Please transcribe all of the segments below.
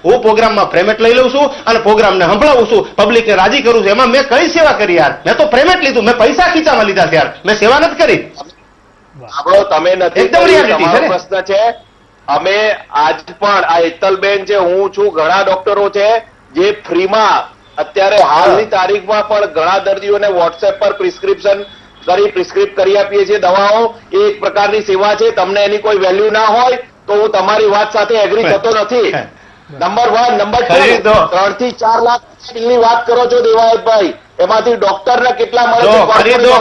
હું પ્રોગ્રામમાં પેમેન્ટ લઈ લઉં છું અને પ્રોગ્રામને સંભળાવું છું, પબ્લિકને રાજી કરું છું. એમાં મેં કઈ સેવા કરી યાર? મેં તો પેમેન્ટ લીધું, મેં પૈસા ખીચામાં લીધા છે યાર, મેં સેવા નથી કરી. આપણો તમે નથી, એકદમ reality છે ને. પ્રશ્ન છે. અમે આજ પણ આ હેતલબેન છે, હું છું, ઘણા ડોક્ટરો છે જે ફ્રીમાં અત્યારે હાલની તારીખમાં પણ ઘણા દર્દીઓને વોટ્સએપ પર પ્રિસ્ક્રિપ્ટ કરી આપીએ છીએ દવાઓ. એ એક પ્રકારની સેવા છે. તમને એની કોઈ વેલ્યુ ના હોય તો હું તમારી વાત સાથે એગ્રી થતો નથી. નંબર 1. નંબર 2, 3 થી 4 લાખ બિલની વાત કરો છો દેવાયતભાઈ, એમાંથી ડોક્ટરને કેટલા મળે છે?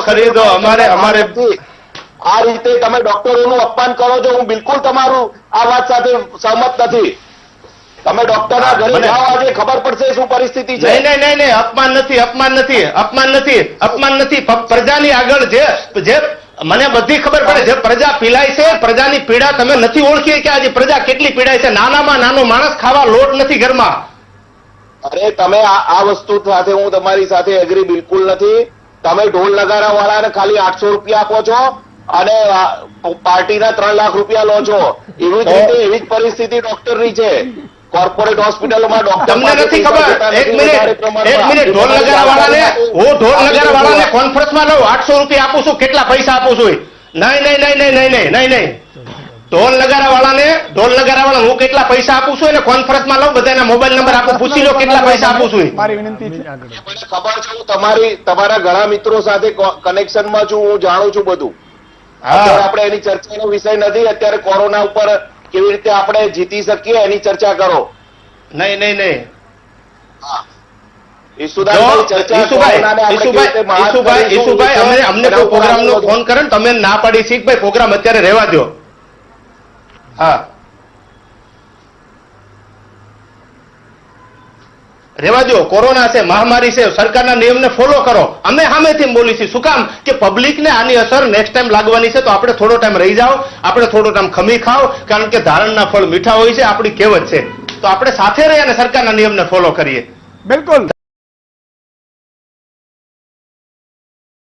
ખરીદો. અમારે આ રીતે તમે ડોક્ટરોનું અપમાન કરો છો. હું બિલકુલ તમારું આ વાત સાથે સહમત નથી. તમે ડોક્ટરના ઘરે જાઓ, આજે ખબર પડશે શું પરિસ્થિતિ છે. નહીં, અપમાન નથી. પ્રજાની આગળ જે મને બધી ખબર પડે, જે પ્રજા પીડાય છે, પ્રજાની પીડા તમે નથી ઓળખી કે આજે પ્રજા કેટલી પીડાય છે. નાનામાં નાનો માણસ ખાવા લોટ નથી ઘરમાં. અરે તમે આ વસ્તુ સાથે હું તમારી સાથે એગ્રી બિલકુલ નથી. તમે ઢોલ નગારા વાળાને ખાલી 800 રૂપિયા આપો છો અને પાર્ટીના 3 લાખ રૂપિયા લો છો. એવી જ રીતે એવી જ પરિસ્થિતિ ડોક્ટરની છે. કોર્પોરેટ હોસ્પિટલોમાં ડોક્ટર તમને નથી ખબર? એક મિનિટ ઢોલ નગારા વાળાને હું કોન્ફરન્સમાં લઉં, 800 રૂપિયા આપું છું, કેટલા પૈસા આપું છું? નહીં. ઢોલ નગારા વાળાને હું કેટલા પૈસા આપું છું એને કોન્ફરન્સમાં લઉં, બધાના મોબાઈલ નંબર આપું, પૂછી લો કેટલા પૈસા આપું છું. મારી વિનંતી છે. મને ખબર છે, હું તમારા ઘણા મિત્રો સાથે કનેક્શનમાં છું, હું જાણું છું બધું. અત્યારે આપણે એની ચર્ચાનો વિષય નથી. અત્યારે કોરોના ઉપર કેવી રીતે આપણે જીતી શકીએ એની ચર્ચા કરો. નહીં. અમને કોઈ પ્રોગ્રામનો ફોન કરે ને તમે ના પાડી શીખ ભાઈ પ્રોગ્રામ અત્યારે રહેવા દો. હા, રહેવા દો. કોરોના છે, મહામારી છે, સરકારના નિયમને ફોલો કરો. અમે સામેથી બોલીશું. શું કામ? કે પબ્લિકને આની અસર નેક્સ્ટ ટાઈમ લાગવાની છે, તો આપણે થોડો ટાઈમ રહી જાઓ, આપણે થોડો ટાઈમ ખમી ખાઓ, કારણ કે ધારણના ફળ મીઠા હોય છે, આપણી કહેવત છે. તો આપણે સાથે રહી અને સરકારના નિયમને ફોલો કરીએ. બિલકુલ.